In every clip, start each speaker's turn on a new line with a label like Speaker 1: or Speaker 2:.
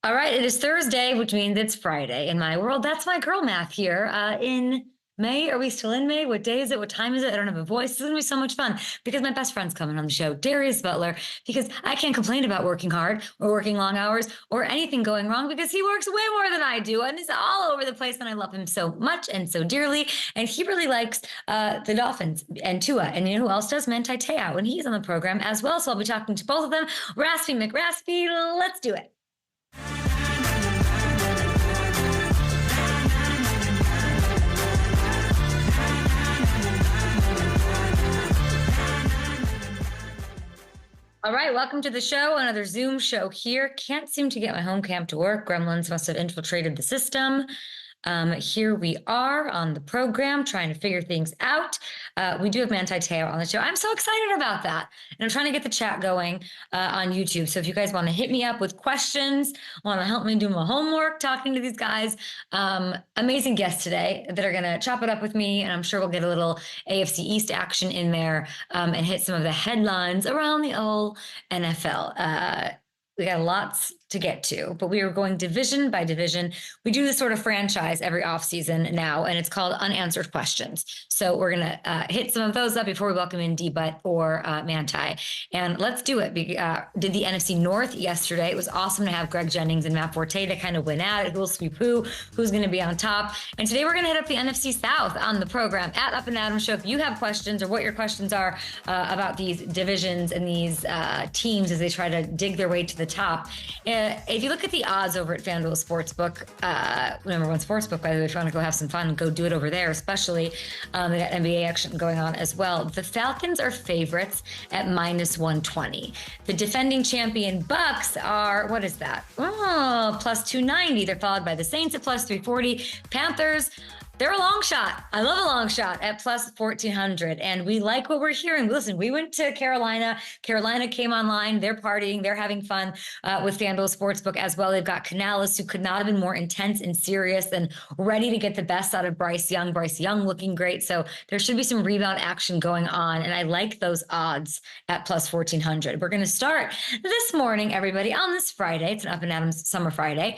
Speaker 1: All right, it is Thursday, which means it's Friday in my world. That's my girl math here. In May, are we still in May? What day is it? What time is it? I don't have a voice. It's going to be so much fun because my best friend's coming on the show, Darius Butler, because I can't complain about working hard or working long hours or anything going wrong because he works way more than I do and is all over the place. And I love him so much and so dearly. And he really likes the Dolphins and Tua. And you know who else does? Manti Te'o. And he's on the program as well. So I'll be talking to both of them. Raspy McRaspy, let's do it. All right, welcome to the show. Another Zoom show here. Can't seem to get my home cam to work. Gremlins must have infiltrated the system. Here we are on the program trying to figure things out. We do have Manti Te'o on the show. I'm so excited about that. And I'm trying to get the chat going on YouTube. So if you guys want to hit me up with questions, want to help me do my homework, talking to these guys, amazing guests today that are going to chop it up with me. And I'm sure we'll get a little AFC East action in there and hit some of the headlines around the old NFL. We got lots to get to, but we are going division by division. We do this sort of franchise every offseason now, and it's called Unanswered Questions. So we're going to hit some of those up before we welcome in D-Butt or Manti. And let's do it. We did the NFC North yesterday. It was awesome to have Greg Jennings and Matt Forte to kind of win out. Who'll sweep who's going to be on top. And today we're going to hit up the NFC South on the program at Up and Adam Show. If you have questions or what your questions are about these divisions and these teams as they try to dig their way to the top. If you look at the odds over at FanDuel Sportsbook, number one sportsbook, by the way, if you want to go have some fun, go do it over there, especially they got NBA action going on as well. The Falcons are favorites at -120. The defending champion Bucks are, what is that? Oh, plus 290. They're followed by the Saints at plus 340. Panthers, they're a long shot. I love a long shot at plus 1,400. And we like what we're hearing. Listen, we went to Carolina. Carolina came online. They're partying. They're having fun with FanDuel Sportsbook as well. They've got Canales, who could not have been more intense and serious and ready to get the best out of Bryce Young. Bryce Young looking great. So there should be some rebound action going on. And I like those odds at plus 1,400. We're going to start this morning, everybody, on this Friday. It's an Up and Adams Summer Friday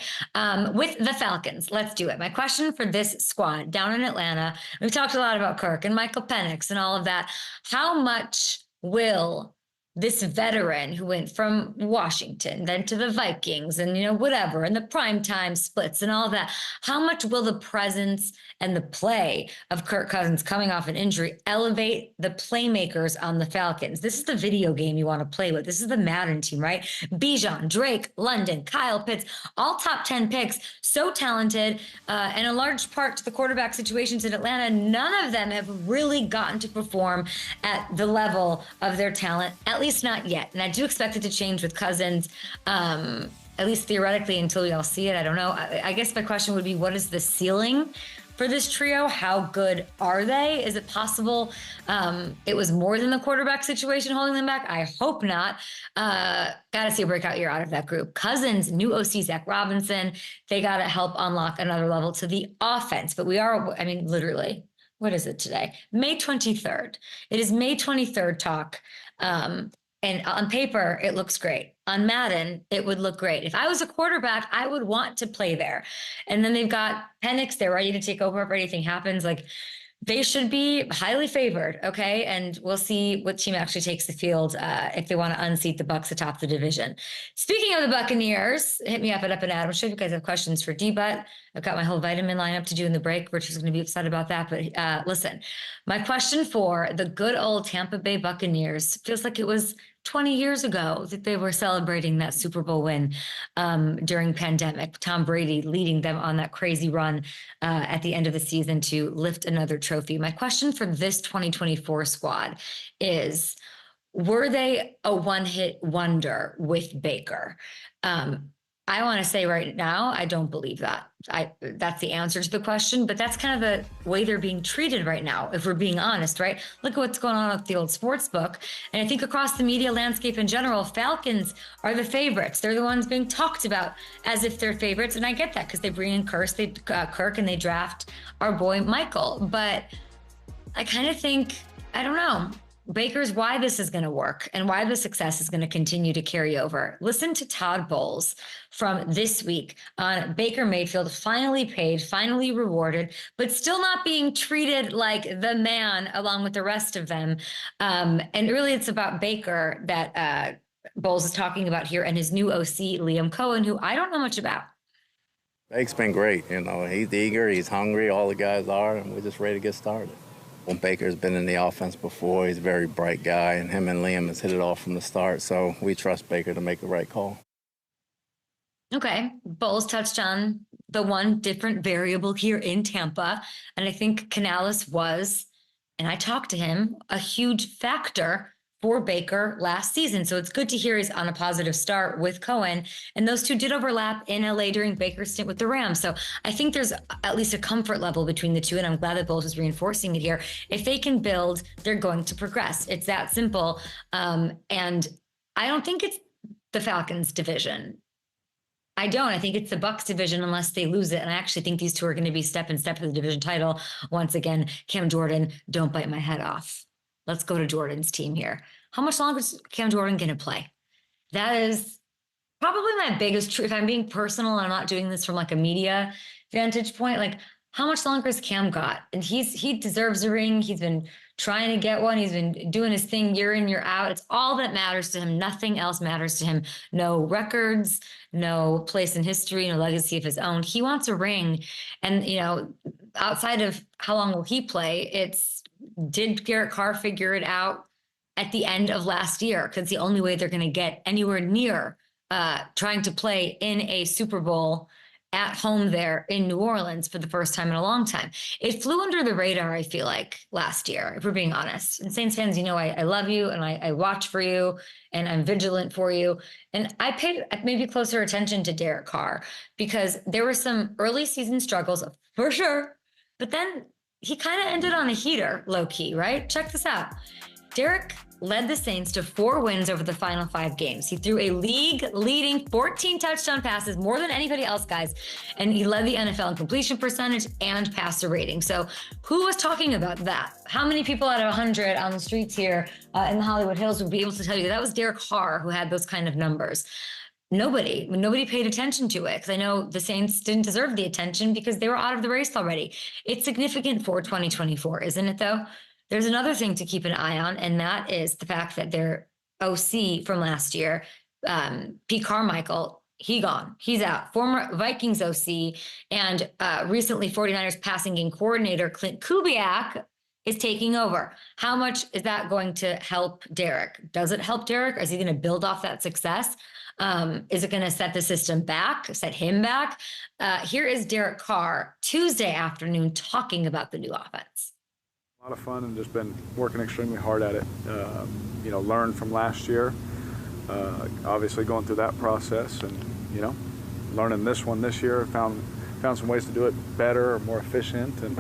Speaker 1: with the Falcons. Let's do it. My question for this squad down in Atlanta. We've talked a lot about Kirk and Michael Penix and all of that. How much will this veteran who went from Washington, then to the Vikings and, whatever, and the primetime splits and all of that, how much will the presence and the play of Kirk Cousins coming off an injury elevate the playmakers on the Falcons? This is the video game you want to play with. This is the Madden team, right? Bijan, Drake, London, Kyle Pitts, all top 10 picks, so talented, and a large part to the quarterback situations in Atlanta. None of them have really gotten to perform at the level of their talent, at least not yet. And I do expect it to change with Cousins, at least theoretically, until we all see it. I don't know. I guess my question would be, what is the ceiling for this trio? How good are they? Is it possible it was more than the quarterback situation holding them back? I hope not. Got to see a breakout year out of that group. Cousins, new OC Zach Robinson, they got to help unlock another level to the offense. But we are, literally, what is it today? May 23rd. It is May 23rd talk. And on paper, it looks great. On Madden, it would look great. If I was a quarterback, I would want to play there. And then they've got Penix. They're ready to take over if anything happens. Like, they should be highly favored, okay? And we'll see what team actually takes the field if they want to unseat the Bucs atop the division. Speaking of the Buccaneers, hit me up at Up and Adam. I'm sure you guys have questions for D-Butt. I've got my whole vitamin lineup to do in the break. We're just going to be upset about that. But listen, my question for the good old Tampa Bay Buccaneers feels like it was 20 years ago that they were celebrating that Super Bowl win during pandemic. Tom Brady leading them on that crazy run at the end of the season to lift another trophy. My question for this 2024 squad is, were they a one-hit wonder with Baker? I want to say right now, I don't believe that. That's the answer to the question, but that's kind of the way they're being treated right now, if we're being honest, right? Look at what's going on with the old sports book. And I think across the media landscape in general, Falcons are the favorites. They're the ones being talked about as if they're favorites. And I get that because they bring in Kirk and they draft our boy Michael. But I kind of think, I don't know. Baker's why this is going to work and why the success is going to continue to carry over. Listen to Todd Bowles from this week on Baker Mayfield, finally paid, finally rewarded, but still not being treated like the man along with the rest of them. And really, it's about Baker that Bowles is talking about here and his new OC, Liam Cohen, who I don't know much about.
Speaker 2: Bake's been great. He's eager, he's hungry, all the guys are, and we're just ready to get started. Well, Baker's been in the offense before. He's a very bright guy, and him and Liam has hit it off from the start, so we trust Baker to make the right call.
Speaker 1: Okay. Bowles touched on the one different variable here in Tampa, and I think Canales was, and I talked to him, a huge factor for Baker last season. So it's good to hear he's on a positive start with Cohen. And those two did overlap in LA during Baker's stint with the Rams. So I think there's at least a comfort level between the two. And I'm glad that Bowles is reinforcing it here. If they can build, they're going to progress. It's that simple. And I don't think it's the Falcons division. I don't. I think it's the Bucs division unless they lose it. And I actually think these two are going to be step in step for the division title. Once again, Cam Jordan, don't bite my head off. Let's go to Jordan's team here. How much longer is Cam Jordan going to play? That is probably my biggest truth. If I'm being personal, and I'm not doing this from like a media vantage point, like how much longer has Cam got? And he deserves a ring. He's been trying to get one. He's been doing his thing year in, year out. It's all that matters to him. Nothing else matters to him. No records, no place in history, no legacy of his own. He wants a ring. And, outside of how long will he play, did Garrett Carr figure it out at the end of last year? Because the only way they're going to get anywhere near trying to play in a Super Bowl at home there in New Orleans for the first time in a long time. It flew under the radar, I feel like, last year, if we're being honest. And Saints fans, I love you and I watch for you and I'm vigilant for you. And I paid maybe closer attention to Derek Carr because there were some early season struggles for sure, but then he kind of ended on a heater, low key, right? Check this out. Derek led the Saints to 4 wins over the final 5 games. He threw a league-leading 14 touchdown passes, more than anybody else, guys. And he led the NFL in completion percentage and passer rating. So who was talking about that? How many people out of 100 on the streets here in the Hollywood Hills would be able to tell you that was Derek Carr who had those kind of numbers? Nobody paid attention to it because I know the Saints didn't deserve the attention because they were out of the race already. It's significant for 2024, isn't it, though? There's another thing to keep an eye on, and that is the fact that their OC from last year, Pete Carmichael, he's out. Former Vikings OC and recently 49ers passing game coordinator Clint Kubiak is taking over. How much is that going to help Derek? Does it help Derek? Is he going to build off that success? Is it going to set the system back, set him back? Here is Derek Carr Tuesday afternoon talking about the new offense.
Speaker 3: A lot of fun and just been working extremely hard at it. Learned from last year, obviously going through that process and, learning this year, found some ways to do it better or more efficient and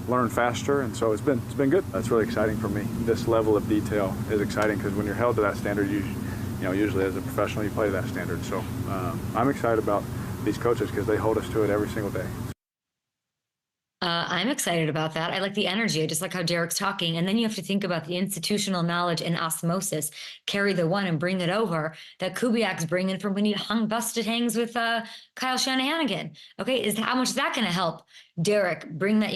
Speaker 3: learn faster. And so it's been good. That's really exciting for me. This level of detail is exciting because when you're held to that standard, usually as a professional, you play to that standard. So I'm excited about these coaches because they hold us to it every single day.
Speaker 1: I'm excited about that. I like the energy. I just like how Derek's talking. And then you have to think about the institutional knowledge and osmosis, carry the one and bring it over that Kubiak's bringing from when he busted hangs with Kyle Shanahan. Okay, how much is that going to help Derek bring that,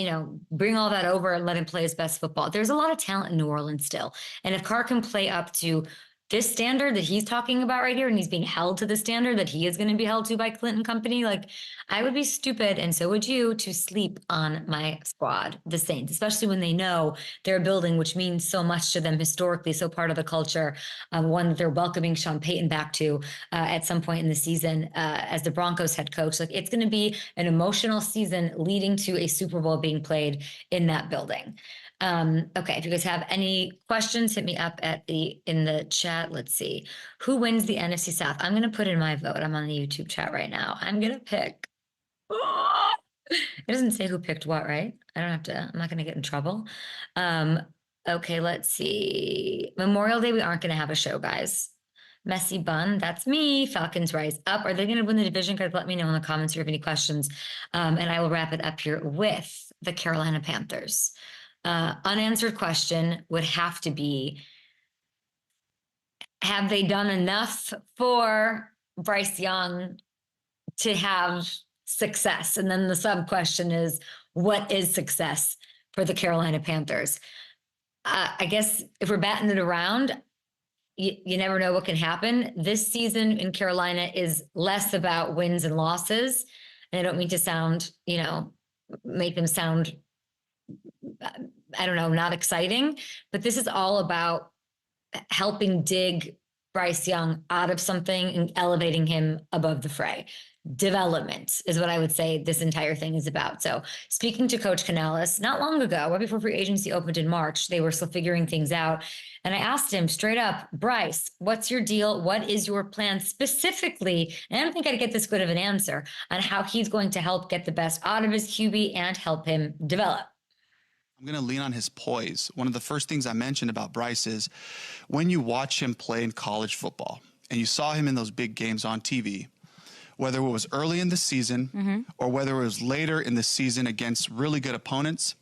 Speaker 1: bring all that over and let him play his best football? There's a lot of talent in New Orleans still. And if Carr can play up to this standard that he's talking about right here, and he's being held to the standard that he is going to be held to by Clinton Company, I would be stupid, and so would you, to sleep on my squad, the Saints, especially when they know they're building, which means so much to them historically, so part of the culture, one that they're welcoming Sean Payton back to at some point in the season as the Broncos head coach. It's going to be an emotional season leading to a Super Bowl being played in that building. Okay, if you guys have any questions, hit me up in the chat. Let's see. Who wins the NFC South? I'm going to put in my vote. I'm on the YouTube chat right now. I'm going to pick. It doesn't say who picked what, right? I'm not going to get in trouble. Okay, let's see. Memorial Day, we aren't going to have a show, guys. Messy Bun, that's me. Falcons rise up. Are they going to win the division? Guys, let me know in the comments if you have any questions. And I will wrap it up here with the Carolina Panthers. Unanswered question would have to be, have they done enough for Bryce Young to have success? And then the sub question is, what is success for the Carolina Panthers? I guess if we're batting it around, you never know what can happen. This season in Carolina is less about wins and losses. And I don't mean to sound, make them sound, I don't know, not exciting, but this is all about helping dig Bryce Young out of something and elevating him above the fray. Development is what I would say this entire thing is about. So speaking to Coach Canales, not long ago, right before free agency opened in March, they were still figuring things out. And I asked him straight up, Bryce, what's your deal? What is your plan specifically? And I don't think I'd get this good of an answer on how he's going to help get the best out of his QB and help him develop.
Speaker 4: I'm going to lean on his poise. One of the first things I mentioned about Bryce is when you watch him play in college football and you saw him in those big games on TV, whether it was early in the season or whether it was later in the season against really good opponents,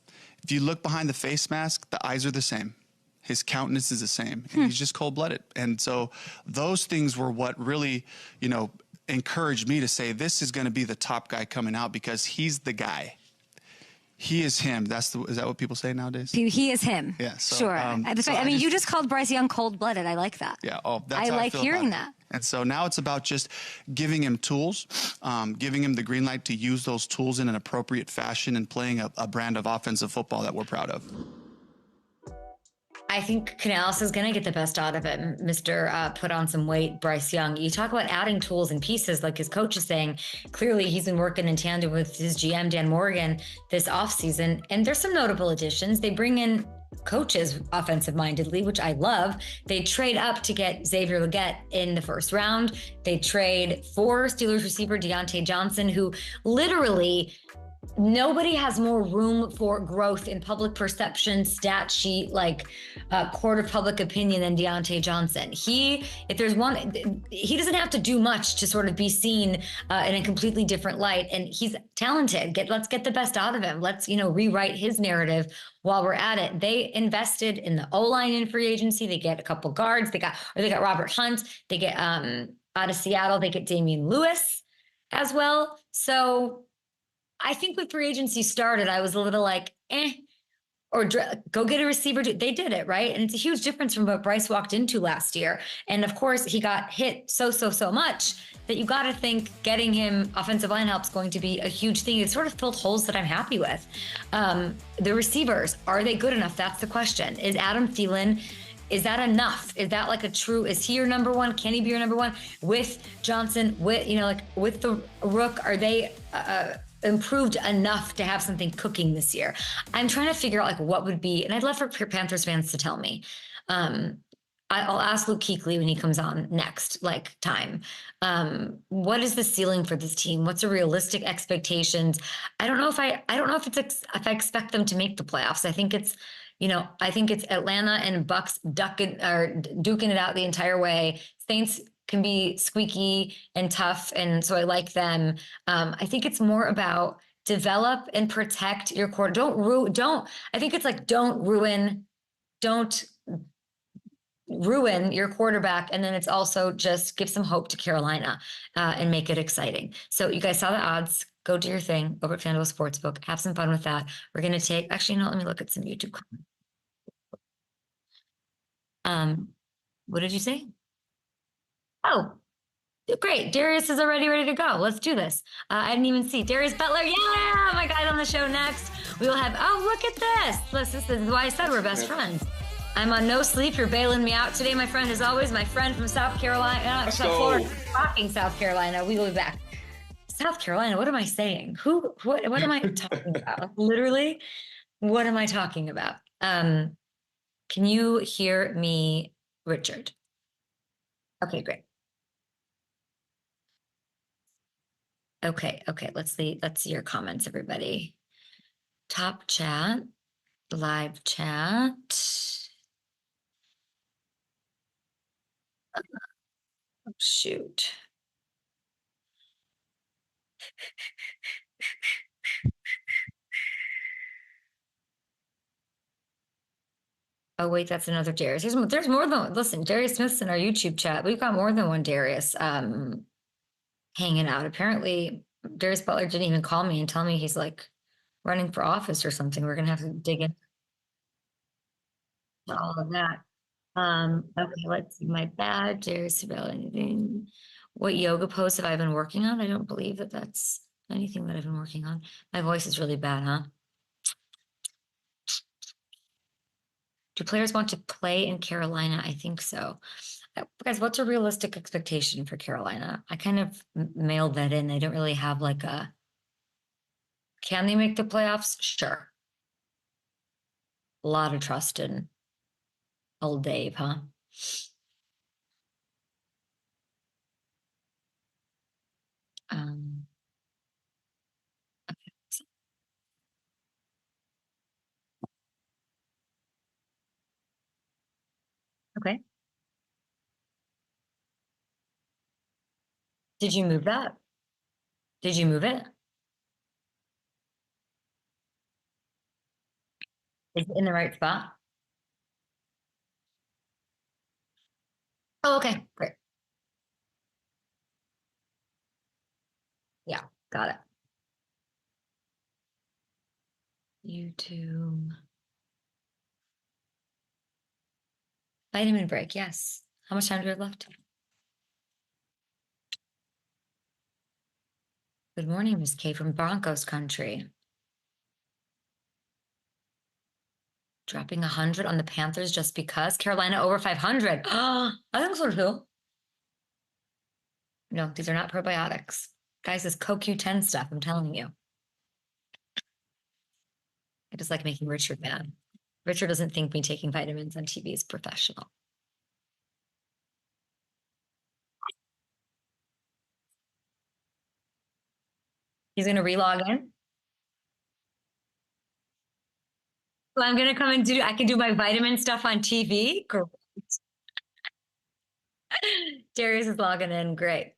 Speaker 4: if you look behind the face mask, the eyes are the same. His countenance is the same. And he's just cold-blooded. And so those things were what really, encouraged me to say this is going to be the top guy coming out because he's the guy. He is him. Is that what people say nowadays?
Speaker 5: He is him.
Speaker 4: Yeah. So,
Speaker 5: sure. You just called Bryce Young cold-blooded. I like that.
Speaker 4: Yeah. Oh, that's
Speaker 5: I
Speaker 4: how
Speaker 5: like
Speaker 4: feel
Speaker 5: hearing
Speaker 4: about it.
Speaker 5: that.
Speaker 4: And so now it's about just giving him tools, giving him the green light to use those tools in an appropriate fashion and playing a brand of offensive football that we're proud of.
Speaker 1: I think Canales is going to get the best out of him, Mr. Put on some weight, Bryce Young. You talk about adding tools and pieces, like his coach is saying. Clearly, he's been working in tandem with his GM, Dan Morgan, this offseason. And there's some notable additions. They bring in coaches offensive-mindedly, which I love. They trade up to get Xavier Legette in the first round. They trade for Steelers receiver Deontay Johnson, who literally – nobody has more room for growth in public perception, stat sheet, court of public opinion than Deontay Johnson. He doesn't have to do much to sort of be seen in a completely different light. And he's talented. Let's get the best out of him. Let's, rewrite his narrative while we're at it. They invested in the O-line in free agency. They get a couple guards. They got Robert Hunt. They get out of Seattle. They get Damian Lewis as well. So I think when free agency started, I was a little or go get a receiver. They did it, right? And it's a huge difference from what Bryce walked into last year. And of course, he got hit so much that you got to think getting him offensive line help is going to be a huge thing. It sort of filled holes that I'm happy with. The receivers, are they good enough? That's the question. Is Adam Thielen, is that enough? Is that is he your number one? Can he be your number one? With Johnson, with the Rook, are they improved enough to have something cooking this year? I'm trying to figure out what would be, and I'd love for Panthers fans to tell me. I'll ask Luke Kuechly when he comes on next, time. What is the ceiling for this team? What's a realistic expectations? I don't know if I expect them to make the playoffs. I think it's Atlanta and Bucks duking it out the entire way. Saints can be squeaky and tough, and so I like them. I think it's more about develop and protect your core. Don't ruin your quarterback, and then it's also just give some hope to Carolina and make it exciting. So you guys saw the odds. Go do your thing over at FanDuel Sportsbook. Have some fun with that. We're going to let me look at some YouTube comments. What did you say? Oh, great. Darius is already ready to go. Let's do this. I didn't even see. Darius Butler. Yeah, my guy's on the show next. We will have, look at this. This is why I said we're best friends. I'm on no sleep. You're bailing me out today, my friend, as always. My friend from South Carolina. Florida, talking South Carolina. We will be back. South Carolina, what am I saying? What am I talking about? Literally, what am I talking about? Can you hear me, Richard? Okay, great. Okay. Let's see your comments, everybody. Top chat, live chat. Oh, shoot. Oh, wait, that's another Darius. There's more than, listen, Darius Smith's in our YouTube chat. We've got more than one Darius hanging out. Apparently, Darius Butler didn't even call me and tell me he's like running for office or something. We're going to have to dig into all of that. Okay, let's see. My bad, Darius, about anything. What yoga pose have I been working on? I don't believe that that's anything that I've been working on. My voice is really bad, huh? Do players want to play in Carolina? I think so. Guys, what's a realistic expectation for Carolina? I kind of mailed that in. They don't really have like a, can they make the playoffs? Sure. A lot of trust in old Dave, huh? Okay. Okay. Did you move that? Did you move it? Is it in the right spot? Oh, okay, great. Yeah, got it. YouTube. Vitamin break, yes. How much time do we have left? Good morning, Miss K from Broncos country. Dropping 100 on the Panthers just because? Carolina over 500. I think so too. No, these are not probiotics. Guys, this CoQ10 stuff, I'm telling you. I just like making Richard mad. Richard doesn't think me taking vitamins on TV is professional. He's going to relog in. So I'm going to come and I can do my vitamin stuff on TV. Great. Darius is logging in. Great.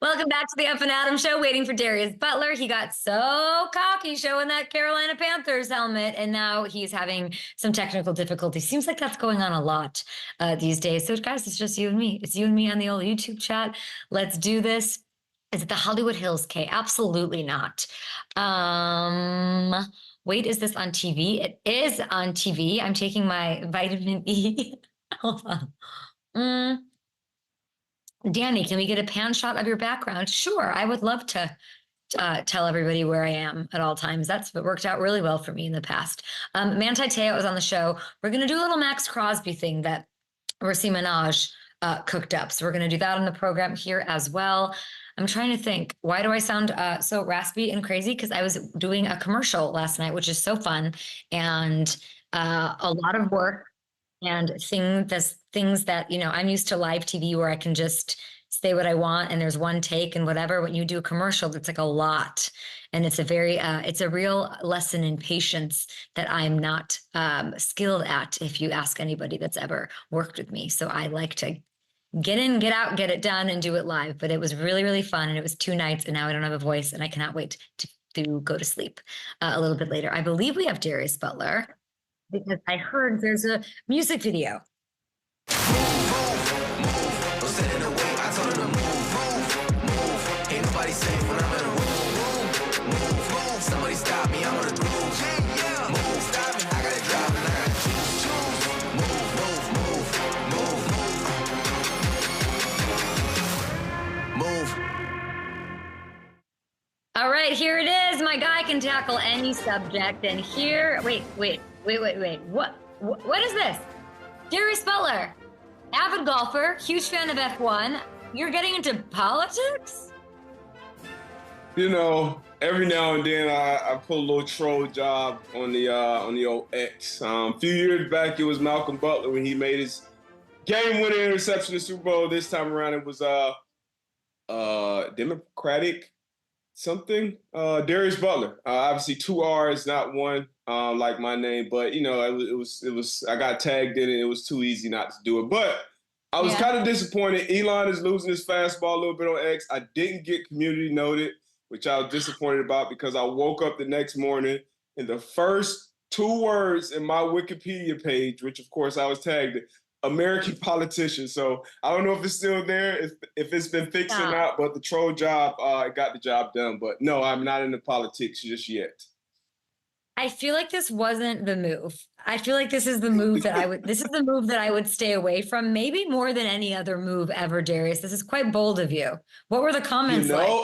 Speaker 1: Welcome back to the F and Adam show, waiting for Darius Butler. He got so cocky showing that Carolina Panthers helmet, and now he's having some technical difficulties. Seems like that's going on a lot these days. So guys, it's just you and me. It's you and me on the old YouTube chat. Let's do this. Is it the Hollywood Hills, Kay? Absolutely not. Wait, is this on TV? It is on TV. I'm taking my vitamin E. Hold on. Danny, can we get a pan shot of your background? Sure, I would love to tell everybody where I am at all times. That's worked out really well for me in the past. Manti Te'o is on the show. We're going to do a little Max Crosby thing that Rassi Minaj cooked up. So we're going to do that on the program here as well. I'm trying to think, why do I sound so raspy and crazy? Because I was doing a commercial last night, which is so fun, and a lot of work and things that, you know, I'm used to live TV where I can just say what I want and there's one take and whatever. When you do a commercial, it's like a lot. And it's a real lesson in patience that I'm not skilled at, if you ask anybody that's ever worked with me. So I like to get in, get out, get it done, and do it live. But it was really, really fun. And it was 2 nights, and now I don't have a voice, and I cannot wait to go to sleep a little bit later. I believe we have Darius Butler, because I heard there's a music video.
Speaker 6: Somebody stop me, I'm on the groove. Move, stop me, I got it dropping. I got choose. Move.
Speaker 1: All right, here it is. My guy can tackle any subject. And here, wait. What is this? Darius Butler, avid golfer, huge fan of F1. You're getting into politics?
Speaker 7: You know, every now and then I put a little troll job on the old X. A few years back, it was Malcolm Butler when he made his game-winning interception in the Super Bowl. This time around, it was Democratic something. Darius Butler. Obviously 2 R's, not one, like my name. But you know, it was. I got tagged in it. It was too easy not to do it. But I was kind of disappointed. Elon is losing his fastball a little bit on X. I didn't get community noted, which I was disappointed about, because I woke up the next morning and the first 2 words in my Wikipedia page, which of course I was tagged it, American politician. So I don't know if it's still there, if it's been fixed or not, but the troll job got the job done. But no, I'm not into politics just yet.
Speaker 1: I feel like this wasn't the move. I feel like this is the move that I would stay away from, maybe more than any other move ever, Darius. This is quite bold of you. What were the comments like?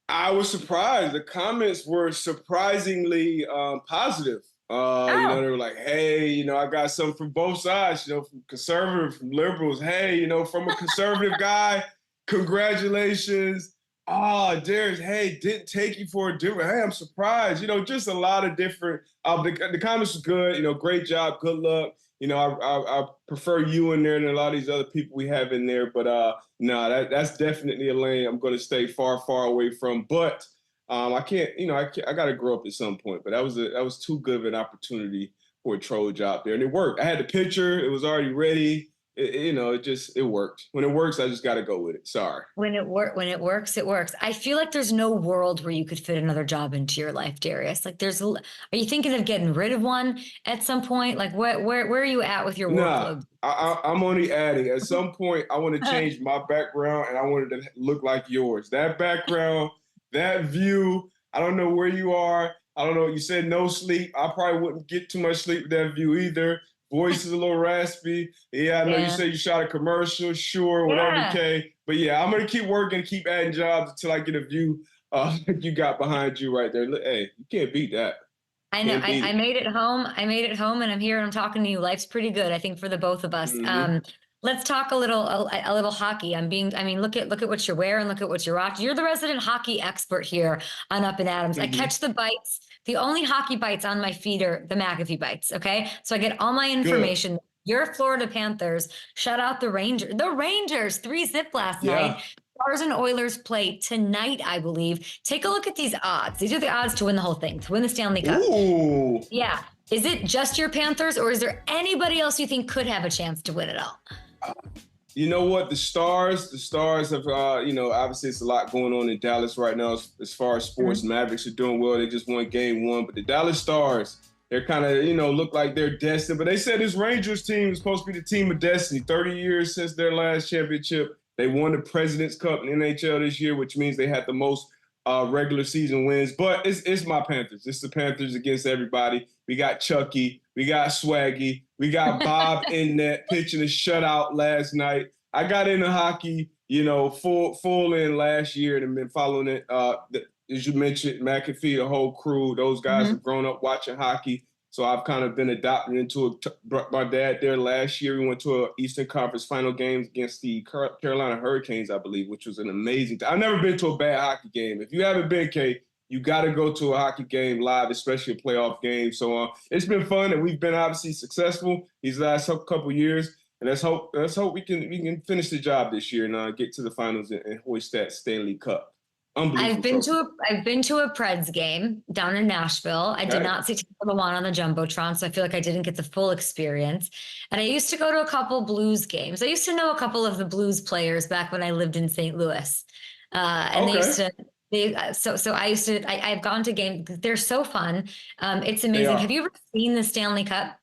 Speaker 7: I was surprised. The comments were surprisingly positive. They were like, hey, I got something from both sides, from conservative, from liberals. Hey, from a conservative guy, congratulations. Darius, hey, didn't take you for a different. Hey, I'm surprised. Just a lot of different. The comments were good. Great job. Good luck. I prefer you in there than a lot of these other people we have in there. But no, that's definitely a lane I'm going to stay far, far away from. But I can't. I got to grow up at some point. But that was too good of an opportunity for a troll job there, and it worked. I had the picture. It was already ready. It worked. When it works, I just got to go with it. Sorry.
Speaker 1: When it works, it works. I feel like there's no world where you could fit another job into your life, Darius. Like are you thinking of getting rid of one at some point? Like where are you at with your workload?
Speaker 7: I'm only adding. At some point, I want to change my background and I want it to look like yours. That background, that view, I don't know where you are. I don't know. You said no sleep. I probably wouldn't get too much sleep with that view either. Voice is a little raspy. Yeah, I know you said you shot a commercial, sure, whatever, okay. But yeah, I'm going to keep working, keep adding jobs until I get a view like you got behind you right there. Look, hey, you can't beat that.
Speaker 1: I know. I made it home. I made it home and I'm here and I'm talking to you. Life's pretty good, I think, for the both of us. Mm-hmm. Let's talk a little hockey. Look at what you're wearing. Look at what you're watching. You're the resident hockey expert here on Up and Adams. Mm-hmm. I catch the bites. The only hockey bites on my feed are the McAfee bites. Okay. So I get all my information. Good. Your Florida Panthers shut out the Rangers. The Rangers 3-0 last night. Stars and Oilers play tonight, I believe. Take a look at these odds. These are the odds to win the whole thing, to win the Stanley Cup.
Speaker 7: Ooh.
Speaker 1: Yeah. Is it just your Panthers or is there anybody else you think could have a chance to win it all?
Speaker 7: You know what? The Stars have, obviously it's a lot going on in Dallas right now as far as sports. Mm-hmm. Mavericks are doing well. They just won game 1. But the Dallas Stars, they're kind of, look like they're destined. But they said this Rangers team is supposed to be the team of destiny. 30 years since their last championship. They won the President's Cup in the NHL this year, which means they had the most regular season wins. But it's my Panthers. It's the Panthers against everybody. We got Chucky. We got Swaggy. We got Bob in net pitching a shutout last night. I got into hockey, full in last year and been following it. As you mentioned, McAfee, the whole crew, those guys have grown up watching hockey. So I've kind of been adopted into my dad there last year. We went to an Eastern Conference final games against the Carolina Hurricanes, I believe, which was an amazing time. I've never been to a bad hockey game. If you haven't been, Kate, you got to go to a hockey game live, especially a playoff game. So it's been fun, and we've been obviously successful these last couple of years. And let's hope we can finish the job this year and get to the finals and hoist that Stanley Cup.
Speaker 1: I've been to a Preds game down in Nashville. I did not see Tampa Bay on the Jumbotron, so I feel like I didn't get the full experience. And I used to go to a couple Blues games. I used to know a couple of the Blues players back when I lived in St. Louis, and they used to. I've gone to games. They're so fun. It's amazing. Have you ever seen the Stanley Cup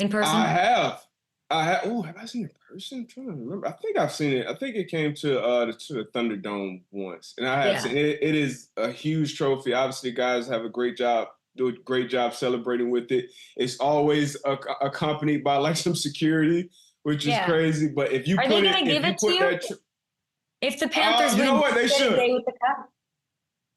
Speaker 1: in person?
Speaker 7: I have. Have I seen it in person? I'm trying to remember. I think I've seen it. I think it came to the Thunderdome once, and I have seen it. It is a huge trophy. Obviously, guys have do a great job celebrating with it. It's always accompanied by like some security, which is crazy. But if you
Speaker 1: if the Panthers
Speaker 7: win, they should.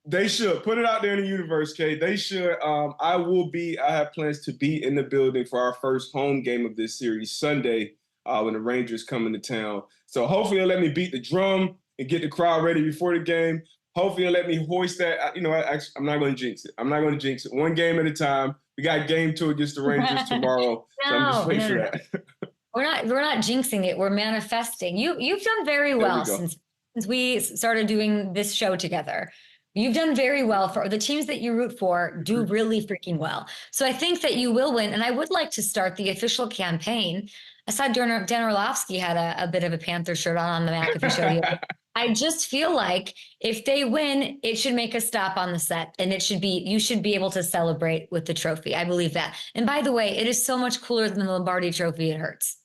Speaker 7: They should put it out there in the universe, Kate. They should. I have plans to be in the building for our first home game of this series Sunday when the Rangers come into town. So hopefully they'll let me beat the drum and get the crowd ready before the game. Hopefully they'll let me hoist that. I'm not going to jinx it. One game at a time. We got game 2 against the Rangers tomorrow. So I'm just waiting for that.
Speaker 1: We're not jinxing it. We're manifesting. You've done very well since we started doing this show together. You've done very well. For the teams that you root for do really freaking well. So I think that you will win. And I would like to start the official campaign. I saw Dan Orlovsky had a bit of a Panther shirt on the McAfee show. I just feel like if they win, it should make a stop on the set, and you should be able to celebrate with the trophy. I believe that. And by the way, it is so much cooler than the Lombardi Trophy. It hurts.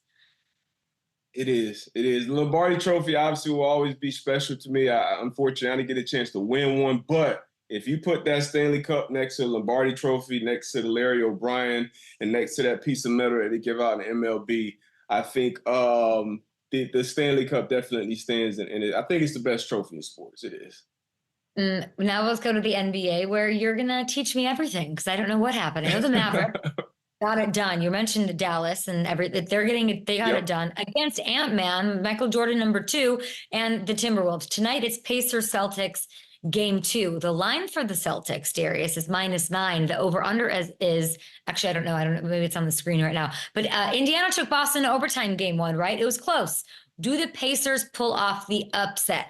Speaker 7: It is. It is. The Lombardi Trophy obviously will always be special to me. Unfortunately, I didn't get a chance to win one. But if you put that Stanley Cup next to the Lombardi Trophy, next to the Larry O'Brien, and next to that piece of metal that they give out in MLB, I think the Stanley Cup definitely stands. And I think it's the best trophy in sports. It is.
Speaker 1: Now let's go to the NBA, where you're going to teach me everything because I don't know what happened. I know the Mavericks got it done. You mentioned Dallas and they got it done against Ant-Man, Michael Jordan #2, and the Timberwolves. Tonight it's Pacers Celtics game 2. The line for the Celtics, Darius, is -9. The over-under is actually, I don't know. Maybe it's on the screen right now. But Indiana took Boston to overtime game 1, right? It was close. Do the Pacers pull off the upset?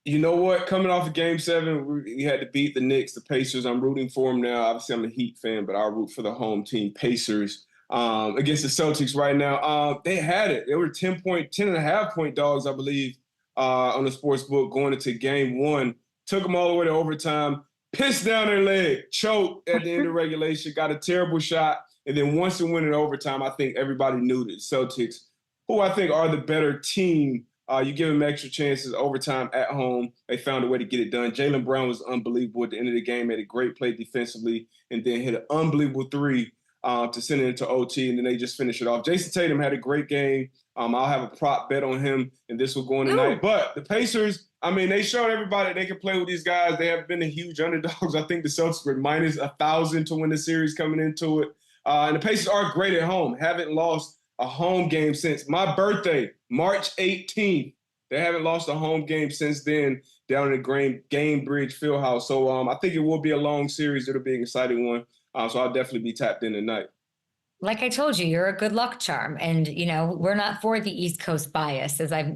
Speaker 7: You know what? Coming off of Game 7, we had to beat the Knicks, the Pacers. I'm rooting for them now. Obviously, I'm a Heat fan, but I'll root for the home team, Pacers, against the Celtics right now. They had it. They were 10.5-point dogs, I believe, on the sports book going into Game 1. Took them all the way to overtime, pissed down their leg, choked at the end of regulation, got a terrible shot. And then once it went in overtime, I think everybody knew that the Celtics, who I think are the better team, you give them extra chances, overtime at home. They found a way to get it done. Jaylen Brown was unbelievable at the end of the game, made a great play defensively, and then hit an unbelievable 3 to send it into OT, and then they just finish it off. Jason Tatum had a great game. I'll have a prop bet on him, and this will go in tonight. But the Pacers, I mean, they showed everybody they can play with these guys. They have been the huge underdogs. I think the Celtics were -1,000 to win the series coming into it. And the Pacers are great at home. Haven't lost a home game since my birthday, March 18th. They haven't lost a home game since then down in the Gainbridge Fieldhouse. So I think it will be a long series. It'll be an exciting one. So I'll definitely be tapped in tonight.
Speaker 1: Like I told you, you're a good luck charm. And, we're not for the East Coast bias, as I've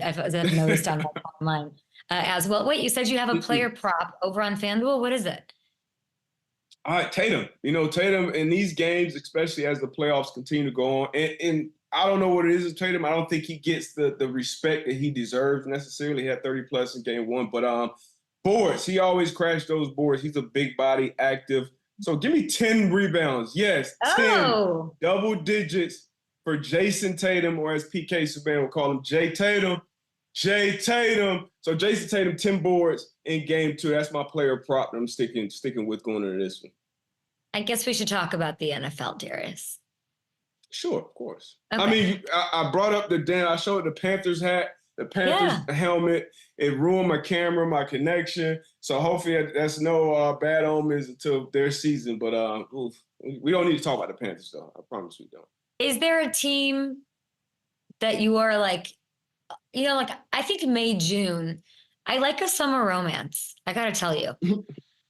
Speaker 1: noticed on my timeline as well. Wait, you said you have a player prop over on FanDuel. What is it?
Speaker 7: All right, Tatum. Tatum in these games, especially as the playoffs continue to go on, and I don't know what it is with Tatum. I don't think he gets the respect that he deserves necessarily. He had 30-plus in game 1. But boards, he always crashed those boards. He's a big body, active. So give me 10 rebounds. Yes, 10 double digits for Jason Tatum, or as PK Subban would call him, J Tatum. J Tatum. So Jason Tatum, 10 boards in game 2. That's my player prop that I'm sticking with going into this one.
Speaker 1: I guess we should talk about the NFL, Darius.
Speaker 7: Sure, of course.
Speaker 1: Okay.
Speaker 7: I mean, I brought up I showed the Panthers hat, the Panthers helmet. It ruined my camera, my connection. So hopefully that's no bad omens until their season. But we don't need to talk about the Panthers, though. I promise we don't.
Speaker 1: Is there a team that you are like, I think May, June, I like a summer romance. I got to tell you.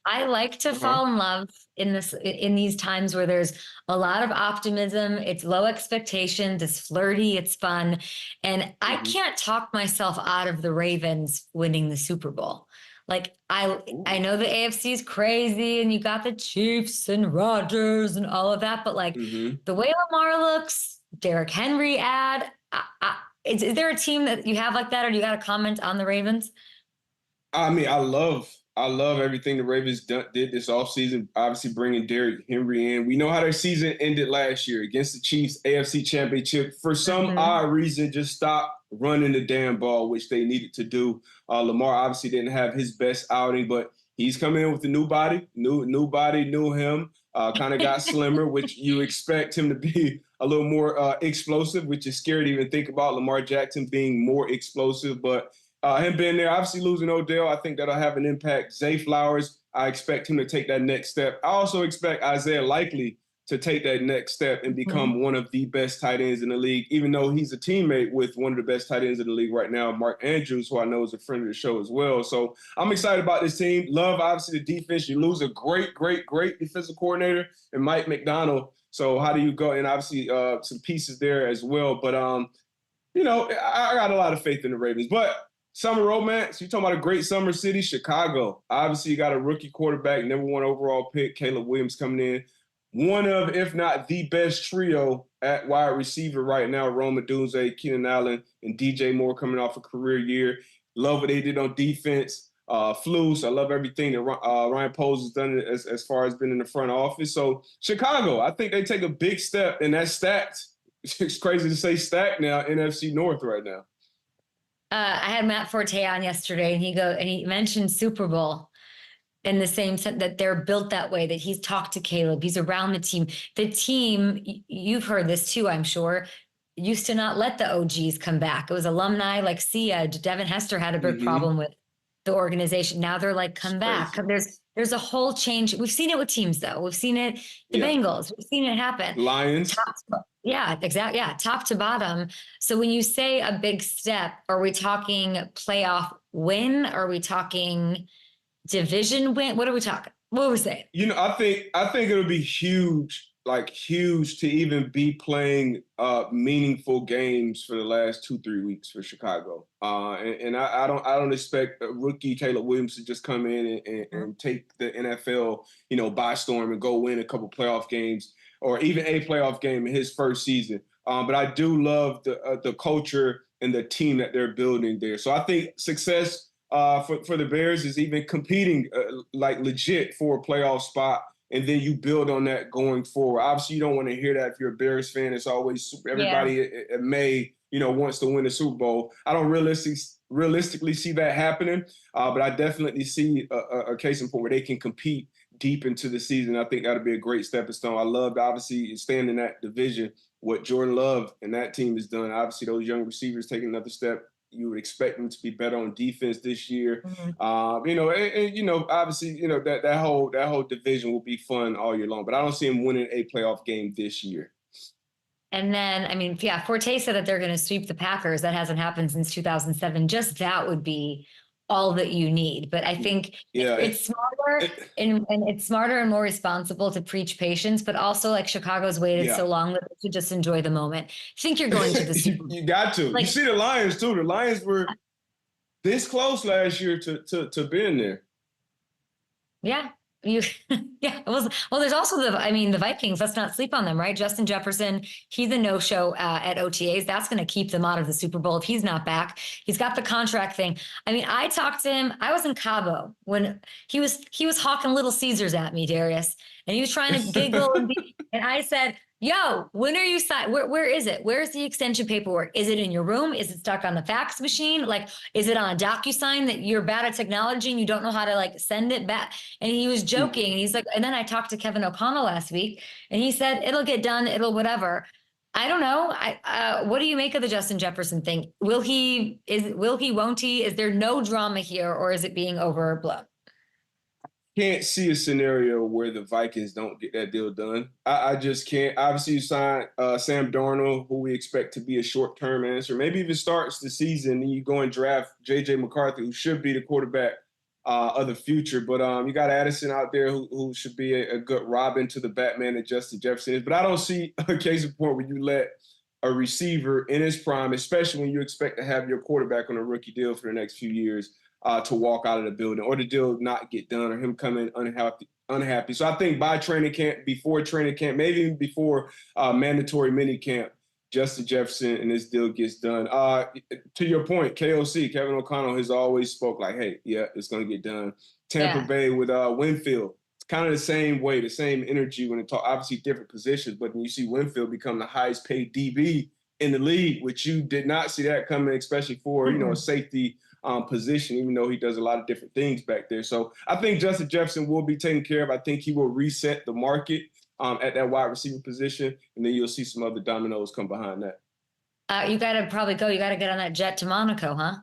Speaker 1: I like to fall in love in these times where there's a lot of optimism. It's low expectations. It's flirty. It's fun. And I can't talk myself out of the Ravens winning the Super Bowl. Like, I know the AFC is crazy and you got the Chiefs and Rodgers and all of that. But the way Lamar looks, Derrick Henry is there a team that you have like that, or do you got a comment on the Ravens?
Speaker 7: I mean, I love everything the Ravens did this offseason, obviously bringing Derrick Henry in. We know how their season ended last year against the Chiefs, AFC Championship. For some odd reason, just stopped running the damn ball, which they needed to do. Lamar obviously didn't have his best outing, but he's coming in with a new body. New body, knew him. Kind of got slimmer, which you expect him to be a little more explosive, which is scary to even think about Lamar Jackson being more explosive. But him being there, obviously losing Odell, I think that'll have an impact. Zay Flowers, I expect him to take that next step. I also expect Isaiah Likely to take that next step and become one of the best tight ends in the league, even though he's a teammate with one of the best tight ends in the league right now, Mark Andrews, who I know is a friend of the show as well. So I'm excited about this team. Love, obviously, the defense. You lose a great, great, great defensive coordinator in Mike McDonald. So how do you go? And obviously some pieces there as well. But, I got a lot of faith in the Ravens. But summer romance, you're talking about a great summer city, Chicago. Obviously, you got a rookie quarterback, #1 overall pick, Caleb Williams coming in. One of, if not the best trio at wide receiver right now, Rome Odunze, Keenan Allen, and DJ Moore coming off a career year. Love what they did on defense. Flus, I love everything that Ryan Poles has done as far as being in the front office. So Chicago, I think they take a big step, and that's stacked. It's crazy to say stacked now, NFC North right now.
Speaker 1: I had Matt Forte on yesterday, and he mentioned Super Bowl in the same sense that they're built that way, that he's talked to Caleb, he's around the team. The team, you've heard this too, I'm sure, used to not let the OGs come back. It was alumni like Sia. Devin Hester had a big problem with the organization. Now they're like, come back. There's a whole change. We've seen it with teams, though. We've seen it, the Bengals. We've seen it happen.
Speaker 7: Lions.
Speaker 1: Exactly. Yeah, top to bottom. So when you say a big step, are we talking playoff win? Are we talking division win? What are we talking? What are we saying?
Speaker 7: I think it'll be huge to even be playing meaningful games for the last 2-3 weeks for Chicago. And I don't expect a rookie Caleb Williams to just come in and take the NFL, by storm and go win a couple playoff games or even a playoff game in his first season. But I do love the culture and the team that they're building there. So I think success for the Bears is even competing legit for a playoff spot. And then you build on that going forward. Obviously, you don't want to hear that if you're a Bears fan. It's always everybody at May, wants to win the Super Bowl. I don't realistically see that happening, but I definitely see a case in point where they can compete deep into the season. I think that'll be a great stepping stone. I loved, obviously, staying in that division, what Jordan Love and that team has done. Obviously, those young receivers taking another step. You would expect them to be better on defense this year. Obviously, that whole division will be fun all year long, but I don't see him winning a playoff game this year.
Speaker 1: And then, Forte said that they're going to sweep the Packers. That hasn't happened since 2007. Just that would be all that you need. But I think it's smarter and it's smarter and more responsible to preach patience, but also like Chicago's waited so long that they should just enjoy the moment. I think you're going to the Super Bowl.
Speaker 7: You got to. You see the Lions too. The Lions were this close last year to being there.
Speaker 1: Yeah. It was. Well, there's also the Vikings. Let's not sleep on them, right? Justin Jefferson, he's a no-show at OTAs. That's going to keep them out of the Super Bowl if he's not back. He's got the contract thing. I talked to him. I was in Cabo when he was hawking Little Caesars at me, Darius, and he was trying to giggle and I said, yo, when are you signed? Where is it? Where's the extension paperwork? Is it in your room? Is it stuck on the fax machine? Is it on a DocuSign that you're bad at technology and you don't know how to send it back? And he was joking. And he's like, and then I talked to Kevin O'Connell last week and he said, it'll get done. It'll whatever. I don't know. What do you make of the Justin Jefferson thing? Will he, won't he? Is there no drama here or is it being overblown?
Speaker 7: Can't see a scenario where the Vikings don't get that deal done. I just can't. Obviously, you signed Sam Darnold, who we expect to be a short-term answer. Maybe even starts the season, and you go and draft J.J. McCarthy, who should be the quarterback of the future. But you got Addison out there who should be a good Robin to the Batman that Justin Jefferson is. But I don't see a case in point where you let a receiver in his prime, especially when you expect to have your quarterback on a rookie deal for the next few years, to walk out of the building or the deal not get done or him come in unhappy. So I think by training camp, before training camp, maybe even before mandatory mini camp, Justin Jefferson and this deal gets done. To your point, KOC, Kevin O'Connell, has always spoke like, hey, yeah, it's going to get done. Tampa Bay with Winfield, it's kind of the same way, the same energy when it talk, obviously different positions, but when you see Winfield become the highest paid DB in the league, which you did not see that coming, especially for, a safety position, even though he does a lot of different things back there. So I think Justin Jefferson will be taken care of. I think he will reset the market at that wide receiver position, and then you'll see some other dominoes come behind that.
Speaker 1: You got to probably go. You got to get on that jet to Monaco, huh?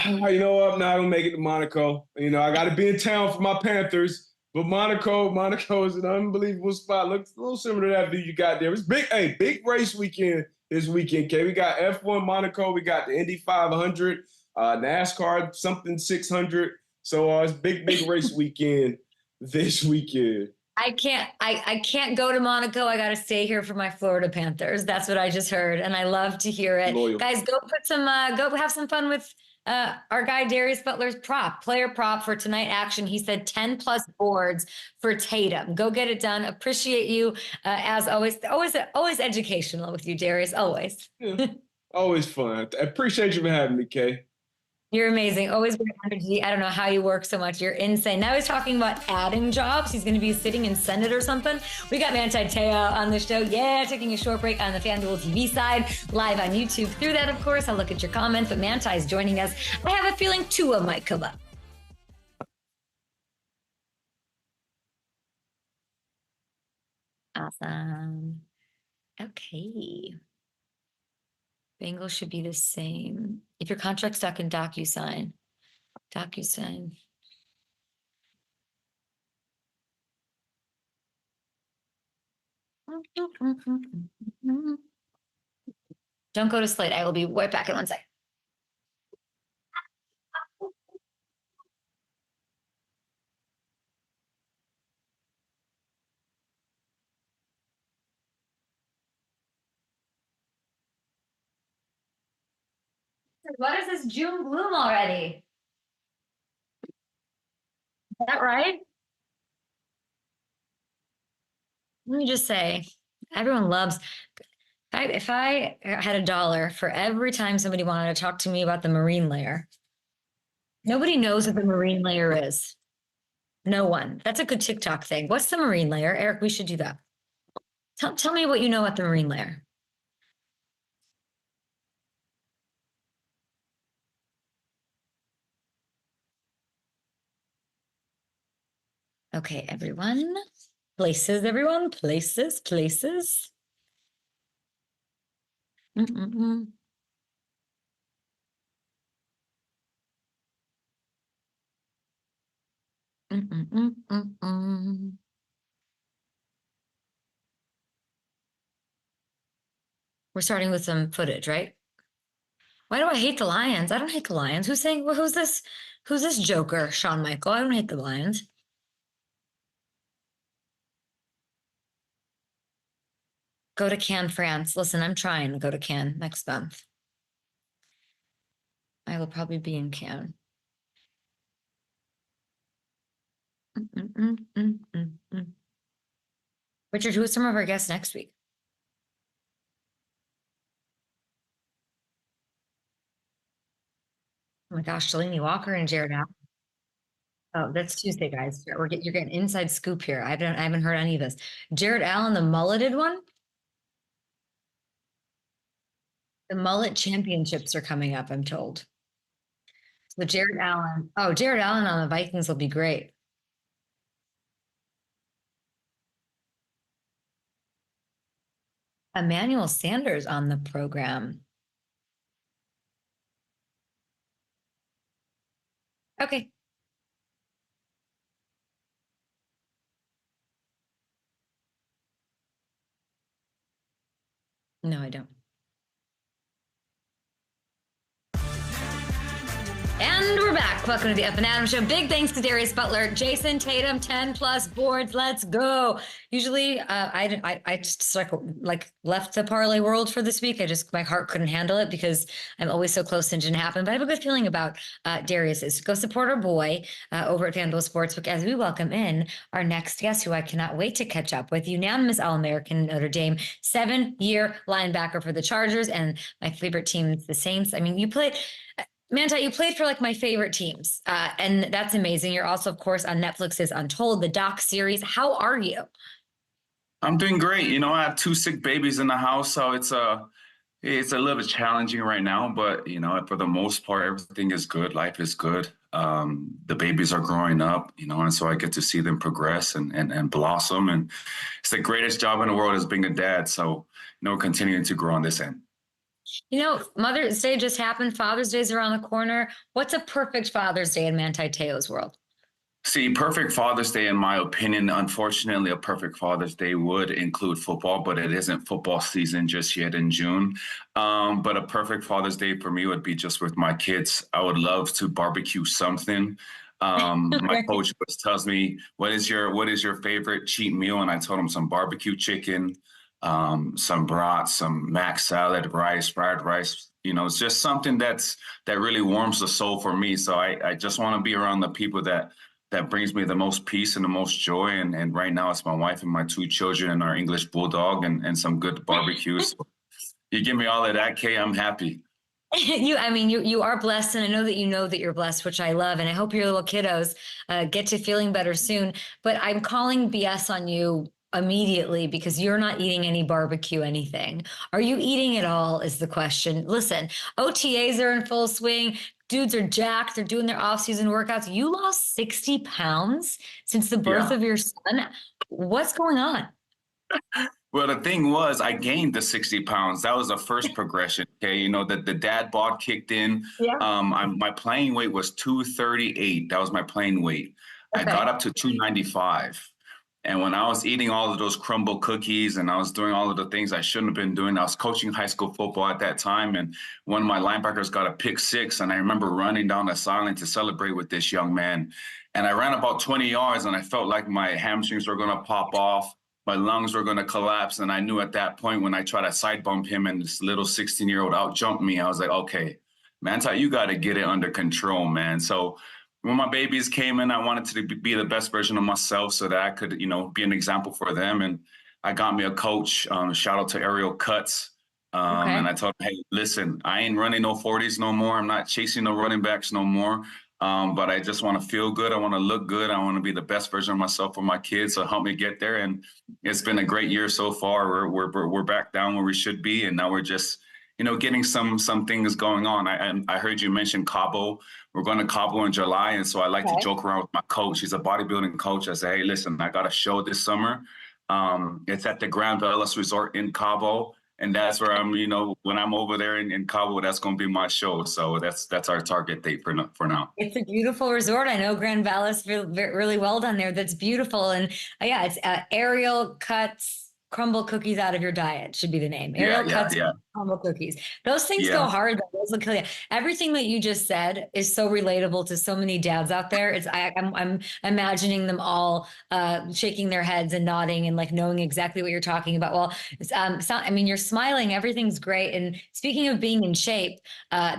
Speaker 7: You know what? No, I don't make it to Monaco. I got to be in town for my Panthers. But Monaco is an unbelievable spot. Looks a little similar to that view you got there. It's big race weekend this weekend, Kay. We got F1 Monaco. We got the Indy 500, NASCAR something 600. So it's big race weekend this weekend.
Speaker 1: I can't go to Monaco. I got to stay here for my Florida Panthers. That's what I just heard, and I love to hear it.
Speaker 7: Loyal.
Speaker 1: Guys, go have some fun with our guy Darius Butler's player prop for tonight action. He said 10 plus boards for Tatum. Go get it done. Appreciate you as always. Always educational with you, Darius. Always.
Speaker 7: Yeah, always fun. I appreciate you for having me, Kay.
Speaker 1: You're amazing. Always great energy. I don't know how you work so much. You're insane. Now he's talking about adding jobs. He's going to be sitting in Senate or something. We got Manti Te'o on the show. Yeah, taking a short break on the FanDuel TV side, live on YouTube. Through that, of course, I'll look at your comments. But Manti is joining us. I have a feeling Tua might come up. Awesome. Okay. Bengals should be the same. If your contract's stuck in DocuSign. Don't go to Slate. I will be right back in 1 second. What is this June gloom already? Is that right? Let me just say, everyone loves. If I had $1 for every time somebody wanted to talk to me about the marine layer, nobody knows what the marine layer is. No one. That's a good TikTok thing. What's the marine layer? Eric, we should do that. Tell me what you know about the marine layer. Okay, everyone. Places, everyone. Places. Mm-mm-mm. Mm-mm-mm-mm-mm. We're starting with some footage, right? Why do I hate the Lions? I don't hate the Lions. Who's saying, well, who's this joker, Shawn Michael? I don't hate the Lions. Go to Cannes, France. Listen, I'm trying to go to Cannes next month. I will probably be in Cannes. Richard, who is some of our guests next week? Oh my gosh, Delaney Walker and Jared Allen. Oh, that's Tuesday, guys. You're getting inside scoop here. I haven't heard any of this. Jared Allen, the mulleted one. The mullet championships are coming up, I'm told. So Jared Allen. Oh, Jared Allen on the Vikings will be great. Emmanuel Sanders on the program. Okay. No, I don't. And we're back. Welcome to the Up and Adam Show. Big thanks to Darius Butler, Jason Tatum, 10+ boards. Let's go. Usually, I just like left the parlay world for this week. My heart couldn't handle it because I'm always so close and it didn't happen. But I have a good feeling about Darius. Go support our boy over at FanDuel Sportsbook as we welcome in our next guest, who I cannot wait to catch up with. Unanimous All-American Notre Dame, 7-year linebacker for the Chargers, and my favorite team is the Saints. I mean, you played. Manti, you played for like my favorite teams, and that's amazing. You're also, of course, on Netflix's Untold, the doc series. How are you?
Speaker 8: I'm doing great. You know, I have 2 sick babies in the house, so it's a little bit challenging right now. But you know, for the most part, everything is good. Life is good. The babies are growing up, you know, and so I get to see them progress and blossom. And it's the greatest job in the world, is being a dad. So, you know, continuing to grow on this end.
Speaker 1: You know, Mother's Day just happened. Father's Day is around the corner. What's a perfect Father's Day in Manti Te'o's world?
Speaker 8: See, perfect Father's Day, in my opinion, unfortunately, a perfect Father's Day would include football, but it isn't football season just yet in June. But a perfect Father's Day for me would be just with my kids. I would love to barbecue something. My coach always tells me, what is your favorite cheat meal? And I told him some barbecue chicken, some brats, some mac salad, rice, fried rice. You know, it's just something that really warms the soul for me. So I just want to be around the people that brings me the most peace and the most joy. And right now it's my wife and my 2 children and our English bulldog and some good barbecues. You give me all of that, Kay, I'm happy.
Speaker 1: You are blessed, and I know that you're blessed, which I love, and I hope your little kiddos get to feeling better soon. But I'm calling BS on you immediately because you're not eating any barbecue anything. Are you eating at all is the question. Listen, OTAs are in full swing. Dudes are jacked. They're doing their off-season workouts. You lost 60 pounds since the birth of your son. What's going on?
Speaker 8: Well, the thing was, I gained the 60 pounds. That was the first progression. Okay. You know, the dad bod kicked in.
Speaker 1: Yeah.
Speaker 8: My playing weight was 238. That was my playing weight. I got up to 295. And when I was eating all of those crumble cookies and I was doing all of the things I shouldn't have been doing, I was coaching high school football at that time. And one of my linebackers got a pick six. And I remember running down the sideline to celebrate with this young man. And I ran about 20 yards and I felt like my hamstrings were going to pop off. My lungs were going to collapse. And I knew at that point when I tried to side bump him and this little 16-year-old out jumped me, I was like, okay, Manti, you got to get it under control, man. So when my babies came in, I wanted to be the best version of myself so that I could, you know, be an example for them. And I got me a coach, shout out to Ariel Cutts. And I told him, hey, listen, I ain't running no 40s no more. I'm not chasing no running backs no more. But I just want to feel good. I want to look good. I want to be the best version of myself for my kids. So help me get there. And it's been a great year so far. We're back down where we should be. And now we're just, you know, getting some things going on. I heard you mention Cabo. We're going to Cabo in July. And so I like to joke around with my coach. He's a bodybuilding coach. I say, hey, listen, I got a show this summer. It's at the Grand Velas Resort in Cabo. And that's where I'm, you know, when I'm over there in Cabo, that's going to be my show. So that's our target date for now.
Speaker 1: It's a beautiful resort. I know Grand Vallis really well down there. That's beautiful. And yeah, it's Ariel Cuts Crumble Cookies Out of Your Diet should be the name. Ariel Cuts Crumble Cookies. Those things go hard. Those will kill you. Everything that you just said is so relatable to so many dads out there. I'm imagining them all shaking their heads and nodding and like knowing exactly what you're talking about. Well, you're smiling. Everything's great. And speaking of being in shape,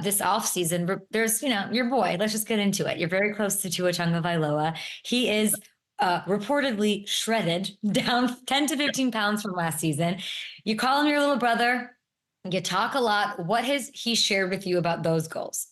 Speaker 1: this off season, there's, you know, your boy. Let's just get into it. You're very close to Tua Tagovailoa. He is reportedly shredded, down 10 to 15 pounds from last season. You call him your little brother. You talk a lot. What has he shared with you about those goals?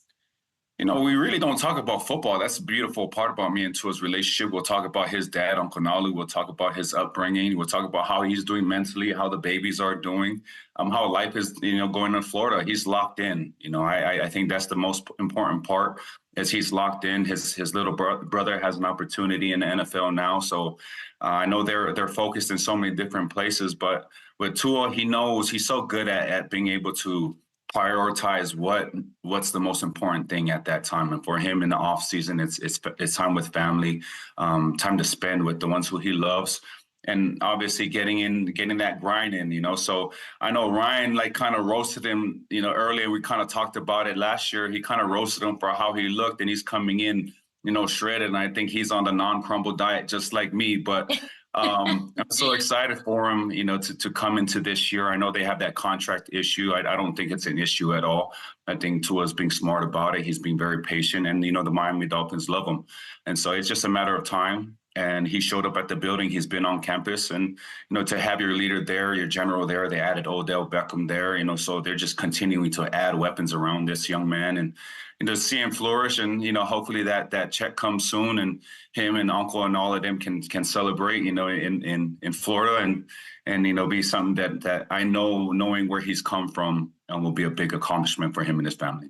Speaker 8: You know, we really don't talk about football. That's a beautiful part about me and Tua's relationship. We'll talk about his dad, Uncle Nalu. We'll talk about his upbringing. We'll talk about how he's doing mentally, how the babies are doing, how life is, you know, going to Florida. He's locked in. You know, I think that's the most important part is he's locked in. His little brother has an opportunity in the NFL now. So I know they're focused in so many different places. But with Tua, he knows he's so good at being able to prioritize what's the most important thing at that time. And for him in the off season, it's time with family, time to spend with the ones who he loves. And obviously getting that grind in, you know. So I know Ryan like kind of roasted him, you know, earlier. We kind of talked about it last year. He kind of roasted him for how he looked, and he's coming in, you know, shredded. And I think he's on the non-crumble diet just like me. But I'm so excited for him, you know, to come into this year. I know they have that contract issue. I don't think it's an issue at all. I think Tua's being smart about it. He's being very patient, and, you know, the Miami Dolphins love him. And so it's just a matter of time. And he showed up at the building. He's been on campus, and, you know, to have your leader there, your general there, they added Odell Beckham there, you know, so they're just continuing to add weapons around this young man, and, you know, see him flourish. And, you know, hopefully that check comes soon, and him and uncle and all of them can celebrate, you know, in Florida, and, you know, be something that I know, knowing where he's come from, will be a big accomplishment for him and his family.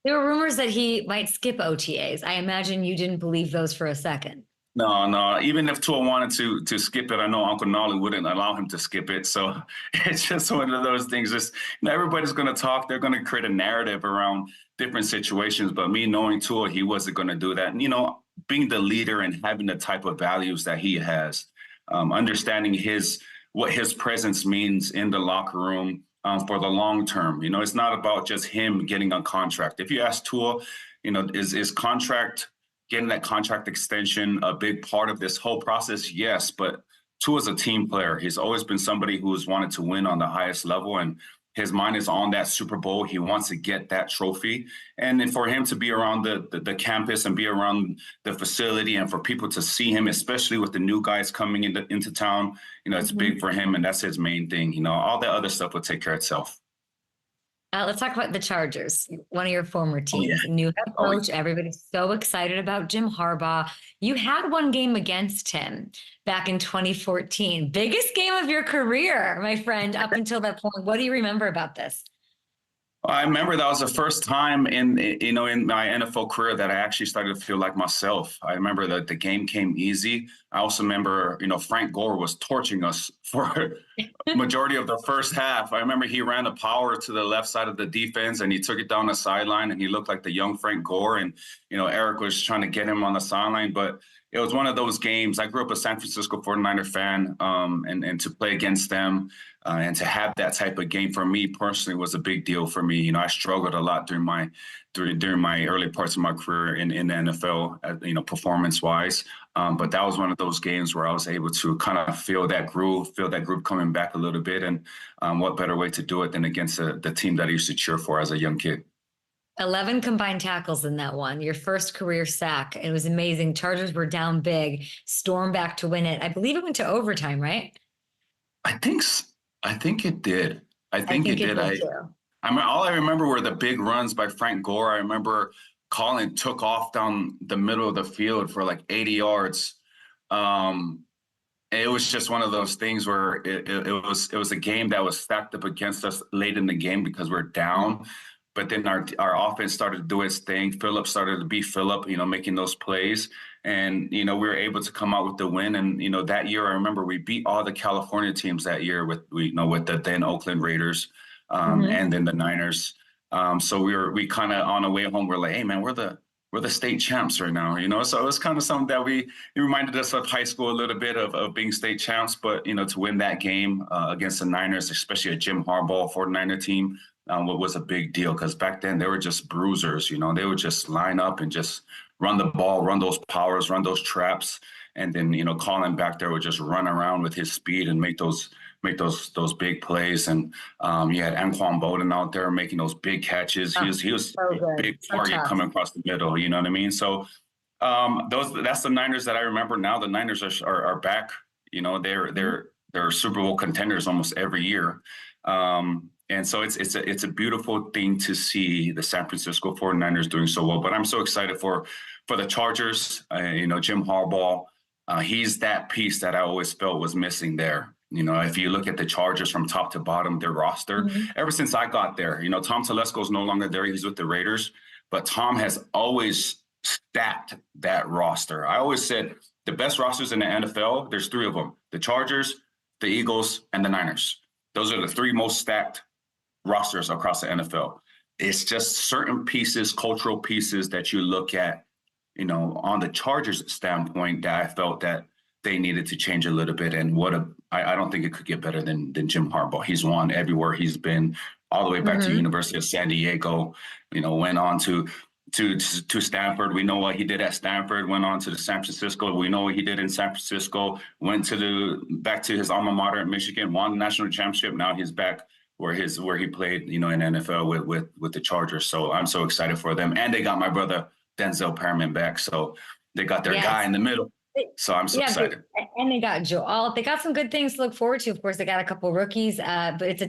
Speaker 1: There were rumors that he might skip OTAs. I imagine you didn't believe those for a second.
Speaker 8: No. Even if Tua wanted to skip it, I know Uncle Nolly wouldn't allow him to skip it. So it's just one of those things. Just, you know, everybody's going to talk. They're going to create a narrative around different situations. But me knowing Tua, he wasn't going to do that. And, you know, being the leader and having the type of values that he has, understanding what his presence means in the locker room for the long term. You know, it's not about just him getting a contract. If you ask Tua, you know, is getting that contract extension a big part of this whole process? Yes, but Tua's a team player. He's always been somebody who's wanted to win on the highest level, and his mind is on that Super Bowl. He wants to get that trophy. And then for him to be around the campus and be around the facility, and for people to see him, especially with the new guys coming into town, you know, it's big for him, and that's his main thing. You know, all the other stuff will take care of itself.
Speaker 1: Let's talk about the Chargers, one of your former
Speaker 8: Oh, yeah.
Speaker 1: teams. New head
Speaker 8: Oh,
Speaker 1: coach. Everybody's so excited about Jim Harbaugh. You had one game against him back in 2014. Biggest game of your career, my friend, up until that point. What do you remember about this?
Speaker 8: I remember that was the first time in my NFL career that I actually started to feel like myself. I remember that the game came easy. I also remember, Frank Gore was torching us for majority of the first half. I remember he ran the power to the left side of the defense and he took it down the sideline and he looked like the young Frank Gore. And, Eric was trying to get him on the sideline, but it was one of those games. I grew up a San Francisco 49er fan, and to play against them and to have that type of game for me personally was a big deal for me. I struggled a lot during my early parts of my career in the NFL, performance-wise. But that was one of those games where I was able to kind of feel that groove coming back a little bit. And what better way to do it than against the team that I used to cheer for as a young kid.
Speaker 1: 11 combined tackles in that one, your first career sack. It was amazing. Chargers were down big, stormed back to win it. I believe it went to overtime, right?
Speaker 8: I think it did. I think it did. All I remember were the big runs by Frank Gore. I remember Colin took off down the middle of the field for like 80 yards. It was just one of those things where it was a game that was stacked up against us late in the game because we're down. But then our offense started to do its thing. Phillip started to be Phillip, making those plays. And, we were able to come out with the win. And, that year, I remember we beat all the California teams that year with the then Oakland Raiders and then the Niners. So we kind of on the way home, we're like, hey, man, we're the state champs right now, So it was kind of something that it reminded us of high school a little bit of being state champs. But, to win that game against the Niners, especially a Jim Harbaugh 49er team, what was a big deal because back then they were just bruisers, they would just line up and just run the ball, run those powers, run those traps. And then, Colin back there would just run around with his speed and make those big plays. And you had Anquan Bolden out there making those big catches. He was a big target coming across the middle, you know what I mean? So that's the Niners that I remember now. The Niners are back, they're Super Bowl contenders almost every year. And so it's a beautiful thing to see the San Francisco 49ers doing so well. But I'm so excited for the Chargers. Jim Harbaugh, he's that piece that I always felt was missing there. If you look at the Chargers from top to bottom, their roster, ever since I got there, Tom Telesco is no longer there. He's with the Raiders. But Tom has always stacked that roster. I always said the best rosters in the NFL, there's three of them: the Chargers, the Eagles, and the Niners. Those are the three most stacked rosters across the NFL. It's just certain pieces, cultural pieces that you look at, on the Chargers standpoint that I felt that they needed to change a little bit. And I don't think it could get better than Jim Harbaugh. He's won everywhere he's been, all the way back to University of San Diego, went on to Stanford. We know what he did at Stanford, went on to the San Francisco. We know what he did in San Francisco, went back to his alma mater in Michigan, won the national championship. Now he's back where he played, in NFL with the Chargers. So I'm so excited for them. And they got my brother Denzel Perriman back. So they got their guy in the middle. So I'm so excited.
Speaker 1: And they got Joel. They got some good things to look forward to. Of course, they got a couple rookies, but it's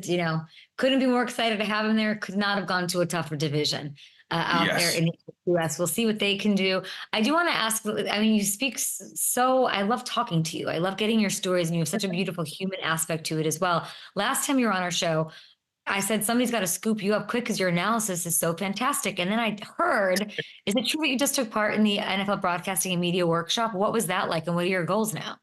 Speaker 1: couldn't be more excited to have him there. Could not have gone to a tougher division out there in the U.S. We'll see what they can do. I do want to ask, you speak I love talking to you. I love getting your stories, and you have such a beautiful human aspect to it as well. Last time you were on our show, I said somebody's got to scoop you up quick because your analysis is so fantastic. And then I heard, is it true that you just took part in the NFL Broadcasting and Media Workshop? What was that like, and what are your goals now?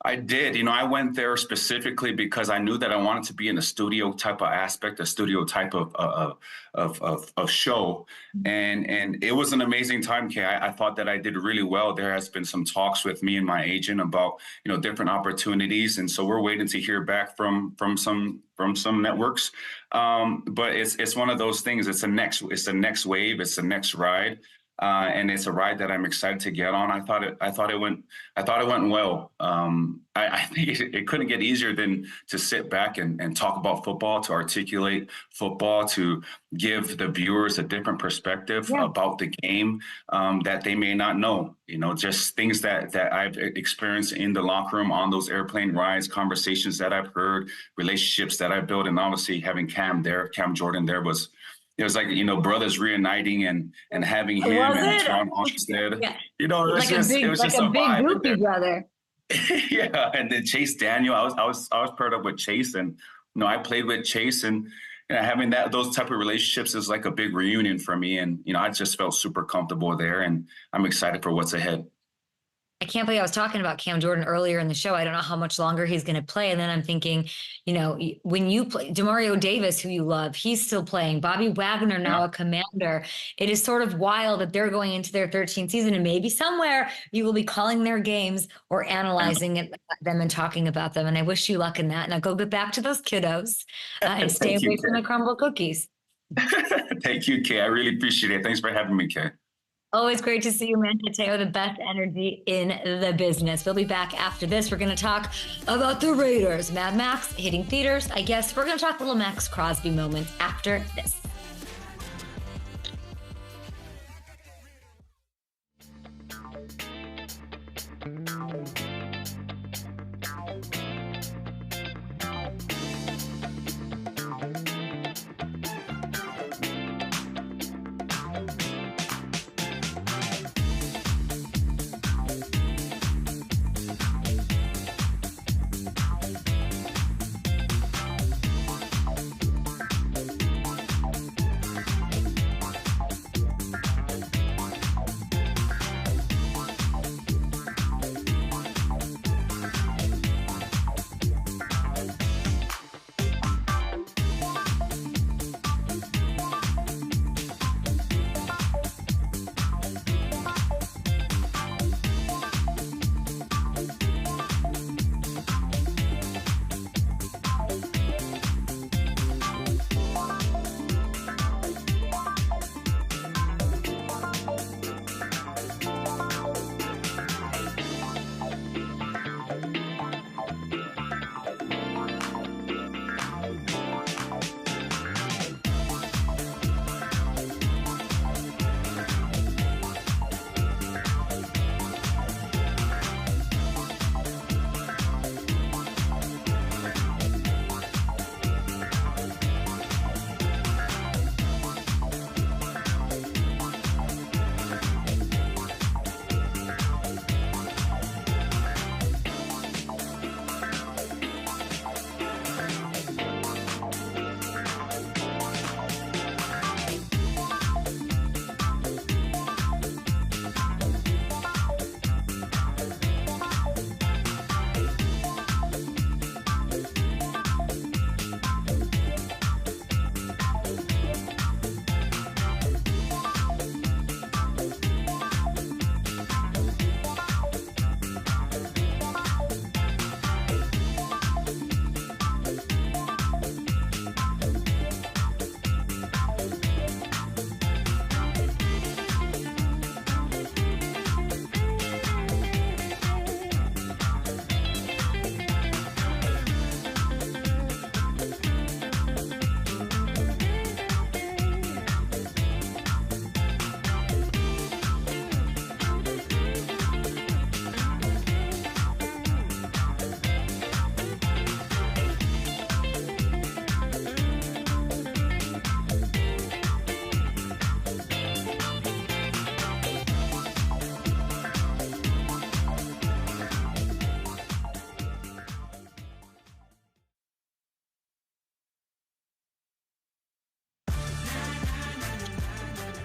Speaker 8: I did. I went there specifically because I knew that I wanted to be in a studio type of aspect, a studio type of show. And it was an amazing time, Kay. I thought that I did really well. There has been some talks with me and my agent about, different opportunities. And so we're waiting to hear back from some networks. But it's one of those things. It's the next wave. It's the next ride. and it's a ride that I'm excited to get on. I thought it went well. I think it couldn't get easier than to sit back and talk about football, to articulate football, to give the viewers a different perspective about the game that they may not know. You know, just things that I've experienced in the locker room, on those airplane rides, conversations that I've heard, relationships that I've built, and obviously having Cam Jordan there was. It was like, you know, brothers reuniting and having him and Tom Armstead.
Speaker 5: Yeah.
Speaker 8: You know, it was just a vibe.
Speaker 5: Goofy brother.
Speaker 8: Yeah, and then Chase Daniel. I was paired up with Chase, and you know, I played with Chase, and you know, having those type of relationships is like a big reunion for me. And you know, I just felt super comfortable there, and I'm excited for what's ahead.
Speaker 1: I can't believe I was talking about Cam Jordan earlier in the show. I don't know how much longer he's going to play. And then I'm thinking, you know, when you play Demario Davis, who you love, he's still playing. Bobby Wagner, now a Commander. It is sort of wild that they're going into their 13th season, and maybe somewhere you will be calling their games or analyzing them and talking about them. And I wish you luck in that. Now go get back to those kiddos and stay away from the crumble cookies.
Speaker 8: Thank you, Kay. I really appreciate it. Thanks for having me, Kay.
Speaker 1: Always great to see you, Manti Te'o, the best energy in the business. We'll be back after this. We're going to talk about the Raiders. Mad Max hitting theaters. I guess we're going to talk a little Max Crosby moments after this.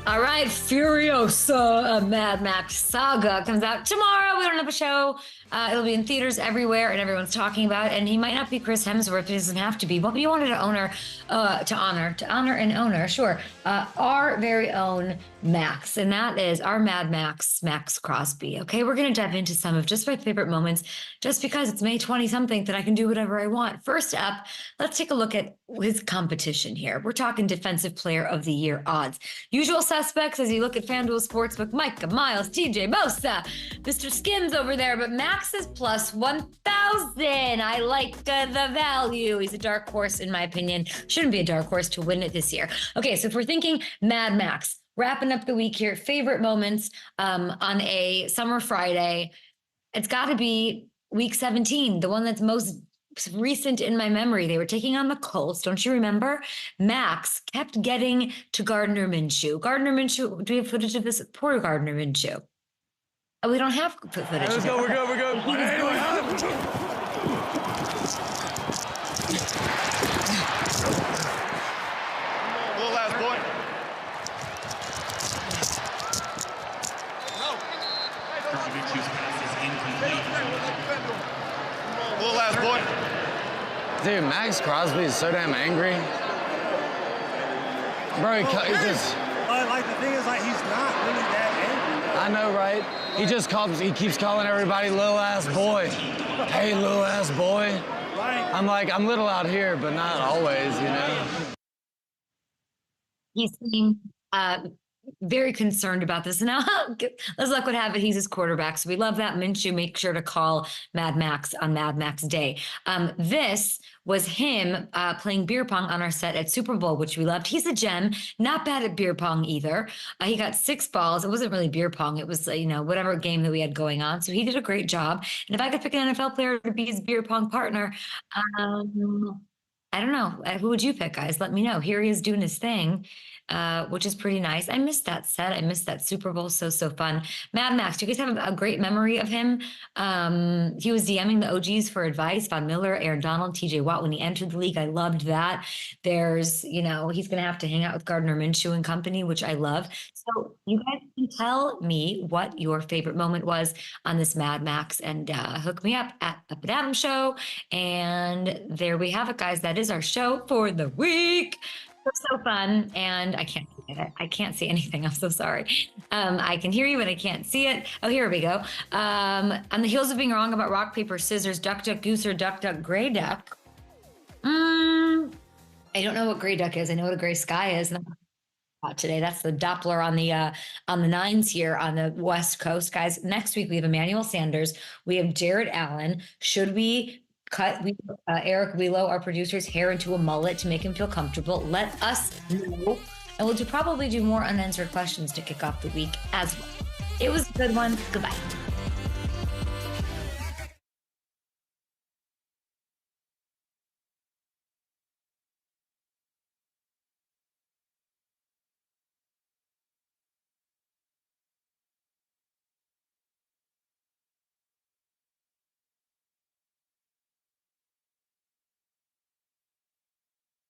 Speaker 1: All right, Furiosa, Mad Max Saga comes out tomorrow. We don't have a show. It'll be in theaters everywhere, and everyone's talking about it. And he might not be Chris Hemsworth. He doesn't have to be. But we wanted to honor and owner, sure, our very own Max, and that is our Mad Max, Max Crosby. Okay, we're going to dive into some of just my favorite moments, just because it's May 20-something that I can do whatever I want. First up, let's take a look at his competition here. We're talking Defensive Player of the Year odds. Usual suspects as you look at FanDuel Sportsbook. Micah, Miles, TJ, Bosa, Mr. Skims over there, but Max is plus 1,000. I like the value. He's a dark horse, in my opinion. Shouldn't be a dark horse to win it this year. Okay, so if we're thinking Mad Max, wrapping up the week here, favorite moments on a summer Friday, it's got to be week 17, the one that's most recent in my memory. They were taking on the Colts. Don't you remember? Max kept getting to Gardner Minshew. Gardner Minshew, do we have footage of this? Poor Gardner Minshew. Oh, we don't have footage.
Speaker 6: Let's go, we're good.
Speaker 9: Little last boy. Little last boy.
Speaker 10: Dude, Max Crosby is so damn angry. Bro, he just...
Speaker 11: Like, the thing is, like, he's not really that angry.
Speaker 10: I know, right? He keeps calling everybody little ass boy. Hey, little ass boy.
Speaker 11: Right.
Speaker 10: I'm like, I'm little out here, but not always, you know?
Speaker 1: He's being very concerned about this. Now, let's look what happened. He's his quarterback, so we love that. Minshew, make sure to call Mad Max on Mad Max Day. This was him playing beer pong on our set at Super Bowl, which we loved. He's a gem, not bad at beer pong either. He got 6 balls. It wasn't really beer pong. It was, whatever game that we had going on. So he did a great job. And if I could pick an NFL player to be his beer pong partner, I don't know. Who would you pick, guys? Let me know. Here he is doing his thing, which is pretty nice. I missed that set. I missed that Super Bowl. So fun. Mad Max, do you guys have a great memory of him? He was DMing the OGs for advice. Von Miller, Aaron Donald, TJ Watt when he entered the league. I loved that. There's, he's going to have to hang out with Gardner Minshew and company, which I love. So you guys can tell me what your favorite moment was on this Mad Max and hook me up at Up and Adam Show. And there we have it, guys. That is our show for the week. So fun, and I can't see it. I can't see anything. I'm so sorry. I can hear you, but I can't see it. Oh, here we go. On the heels of being wrong about rock, paper, scissors, duck, duck, goose, or duck, duck, gray duck. I don't know what gray duck is. I know what a gray sky is. Today, that's the Doppler on the nines here on the West Coast, guys. Next week we have Emmanuel Sanders. We have Jared Allen. Should we cut Eric Wheelo, our producer's hair into a mullet to make him feel comfortable? Let us know. And we'll probably do more unanswered questions to kick off the week as well. It was a good one. Goodbye.